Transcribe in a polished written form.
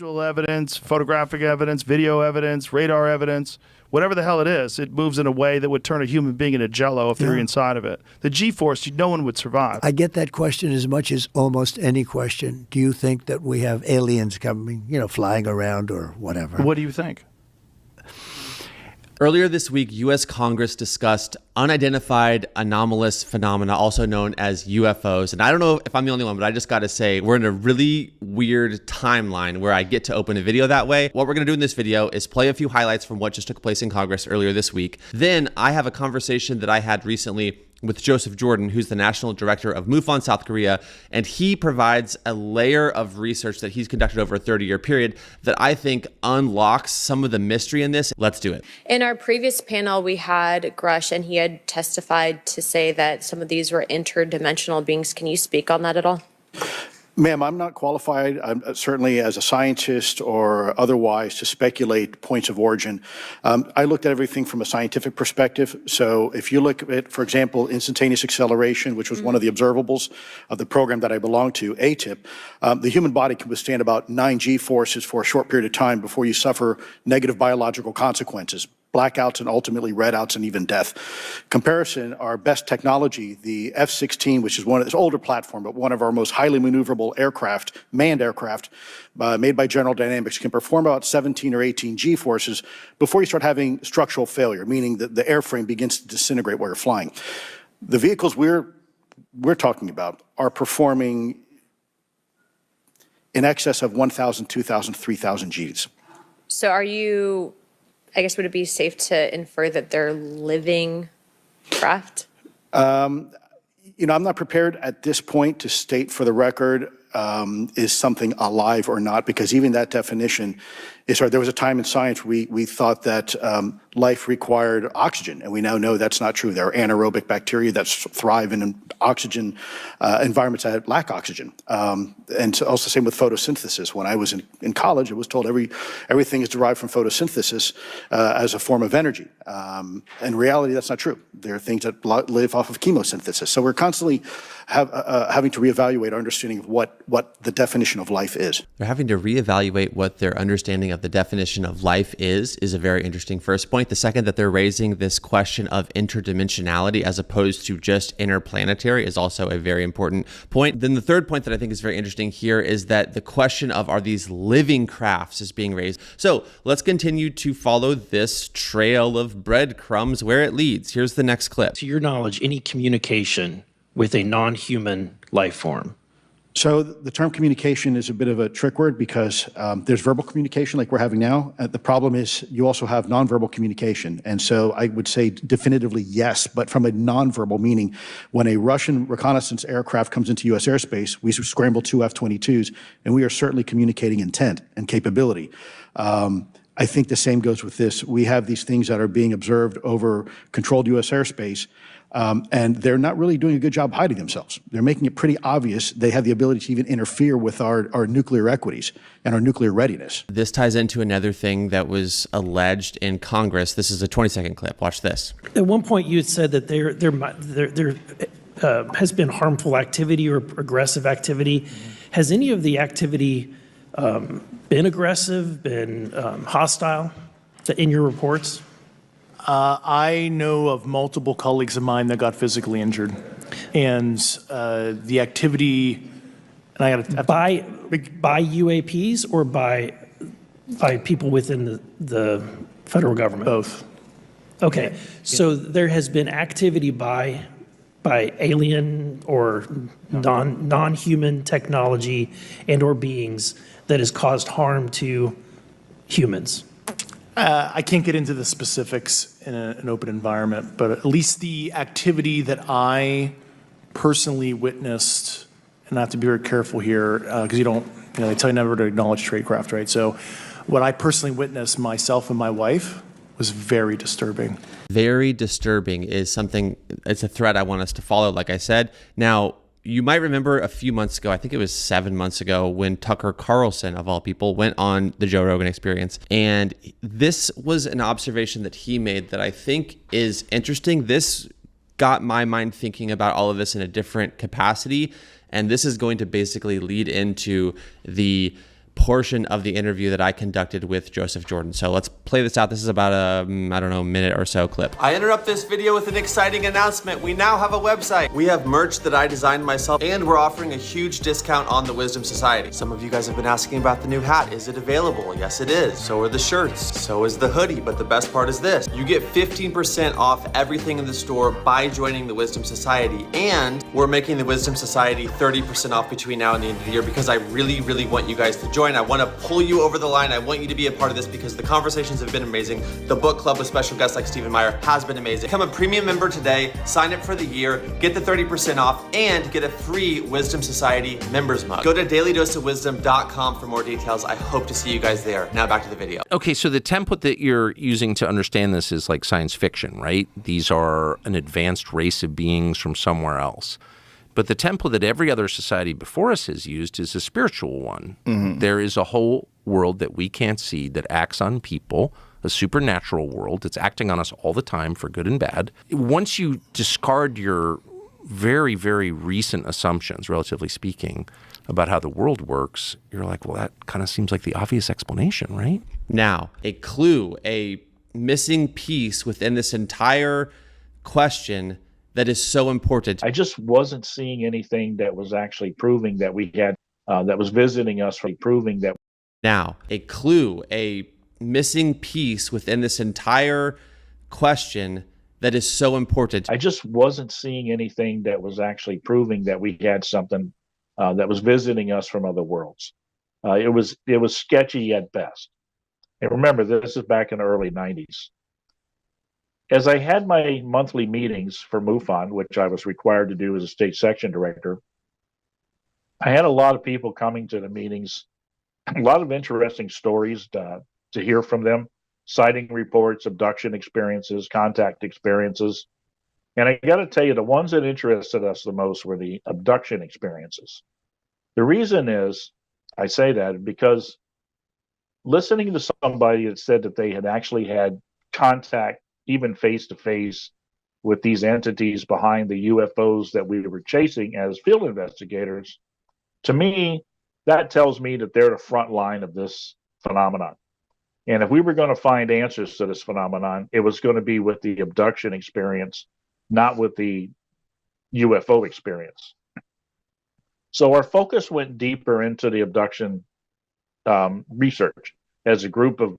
Visual evidence, photographic evidence, video evidence, radar evidence, whatever the hell it is, it moves in a way that would turn a human being into jello if they're inside of it. The G-force, no one would survive. I get that question as much as almost any question. Do you think that we have aliens coming, flying around or whatever? What do you think? Earlier this week, U.S. Congress discussed unidentified anomalous phenomena, also known as UFOs. And I don't know if I'm the only one, but I just got to say, we're in a really weird timeline where I get to open a video that way. What we're going to do in this video is play a few highlights from what just took place in Congress earlier this week. Then I have a conversation that I had recently with Joseph Jordan, who's the national director of MUFON South Korea, and he provides a layer of research that he's conducted over a 30-year period that I think unlocks some of the mystery in this. Let's do it. In our previous panel, we had Grush, and he had testified to say that some of these were interdimensional beings. Can you speak on that at all? Ma'am, I'm not qualified, certainly as a scientist or otherwise, to speculate points of origin. I looked at everything from a scientific perspective. So if you look at, for example, instantaneous acceleration, which was one of the observables of the program that I belong to, ATIP, the human body can withstand about 9 G-forces for a short period of time before you suffer negative biological consequences. Blackouts and ultimately redouts and even death. Comparison, our best technology, the F-16, which is one of this older platform, but one of our most highly maneuverable aircraft, manned aircraft, made by General Dynamics, can perform about 17 or 18 G-forces before you start having structural failure, meaning that the airframe begins to disintegrate while you're flying. The vehicles we're talking about are performing in excess of 1,000, 2,000, 3,000 Gs. So I guess, would it be safe to infer that they're living craft? I'm not prepared at this point to state for the record is something alive or not, because even that definition is hard. There was a time in science we thought that life required oxygen, and we now know that's not true. There are anaerobic bacteria that thrive in oxygen environments that lack oxygen. And so also same with photosynthesis. When I was in college, I was told everything is derived from photosynthesis as a form of energy. In reality, that's not true. There are things that live off of chemosynthesis. So we're constantly having to reevaluate our understanding of what the definition of life is. They're having to reevaluate what their understanding of the definition of life is a very interesting first point. The second, that they're raising this question of interdimensionality as opposed to just interplanetary, is also a very important point. Then the third point that I think is very interesting here is that the question of, are these living crafts, is being raised. So let's continue to follow this trail of breadcrumbs where it leads. Here's the next clip. To your knowledge, any communication with a non-human life form? So the term communication is a bit of a trick word, because there's verbal communication like we're having now. The problem is you also have nonverbal communication. And so I would say definitively yes, but from a nonverbal meaning, when a Russian reconnaissance aircraft comes into U.S. airspace, we scramble 2 F-22s, and we are certainly communicating intent and capability. I think the same goes with this. We have these things that are being observed over controlled U.S. airspace, and they're not really doing a good job hiding themselves. They're making it pretty obvious they have the ability to even interfere with our nuclear equities and our nuclear readiness. This ties into another thing that was alleged in Congress. This is a 20-second clip. Watch this. At one point, you had said that there has been harmful activity or aggressive activity. Has any of the activity been aggressive, been hostile in your reports? I know of multiple colleagues of mine that got physically injured, and the activity, and I got to by UAPs or by people within the federal government? Both. Okay, so there has been activity by alien or non-human technology and or beings that has caused harm to humans. I can't get into the specifics in an open environment, but at least the activity that I personally witnessed, and I have to be very careful here because they tell you never to acknowledge tradecraft, right? So what I personally witnessed myself and my wife was very disturbing. Very disturbing is something, it's a thread I want us to follow, like I said. Now, you might remember a few months ago, I think it was 7 months ago, when Tucker Carlson, of all people, went on the Joe Rogan Experience. And this was an observation that he made that I think is interesting. This got my mind thinking about all of this in a different capacity. And this is going to basically lead into the portion of the interview that I conducted with Joseph Jordan. So let's play this out. This is about a, I don't know, minute or so clip. I interrupt this video with an exciting announcement. We now have a website. We have merch that I designed myself, and we're offering a huge discount on the Wisdom Society. Some of you guys have been asking about the new hat. Is it available? Yes, it is. So are the shirts. So is the hoodie. But the best part is this. You get 15% off everything in the store by joining the Wisdom Society. And we're making the Wisdom Society 30% off between now and the end of the year because I really, really want you guys to join. I want to pull you over the line. I want you to be a part of this because the conversations have been amazing. The book club with special guests like Stephen Meyer has been amazing. Become a premium member today, sign up for the year, get the 30% off, and get a free Wisdom Society members mug. Go to dailydoseofwisdom.com for more details. I hope to see you guys there. Now back to the video. Okay, so the template that you're using to understand this is like science fiction, right? These are an advanced race of beings from somewhere else. But the template that every other society before us has used is a spiritual one. Mm-hmm. There is a whole world that we can't see that acts on people, a supernatural world that's acting on us all the time for good and bad. Once you discard your very, very recent assumptions, relatively speaking, about how the world works, you're like, well, that kind of seems like the obvious explanation, right? Now, a clue, a missing piece within this entire question that is so important. I just wasn't seeing anything that was actually proving that we had, that was visiting us from proving that. Now, a clue, a missing piece within this entire question that is so important. I just wasn't seeing anything that was actually proving that we had something that was visiting us from other worlds. It was sketchy at best. And remember, this is back in the early 90s. As I had my monthly meetings for MUFON, which I was required to do as a state section director, I had a lot of people coming to the meetings, a lot of interesting stories to hear from them, sighting reports, abduction experiences, contact experiences. And I got to tell you, the ones that interested us the most were the abduction experiences. The reason is, I say that because listening to somebody that said that they had actually had contact, even face-to-face, with these entities behind the UFOs that we were chasing as field investigators, to me, that tells me that they're the front line of this phenomenon. And if we were going to find answers to this phenomenon, it was going to be with the abduction experience, not with the UFO experience. So our focus went deeper into the abduction research as a group of